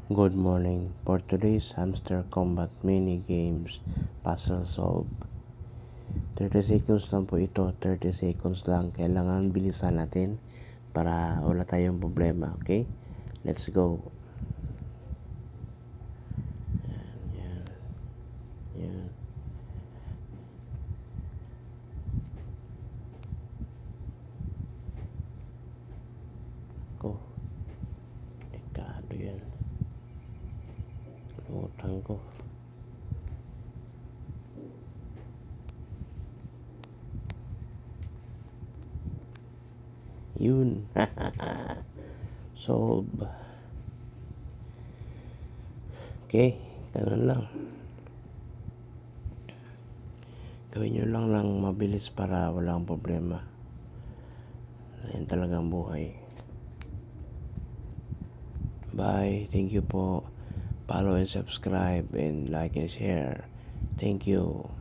Good morning. For today's hamster combat mini games puzzle solve. 30 seconds lang po ito. 30 seconds lang. Kailangan bilisan natin para wala tayong problema. Okay? Let's go. Yan. Yan. Ko. Dekado yan. Lumutang ko. Yun. Solve. Okay. Ganun lang. Gawin nyo lang mabilis para walang problema. Yan talagang buhay. Bye. Thank you po. Follow and subscribe and like and share. Thank you.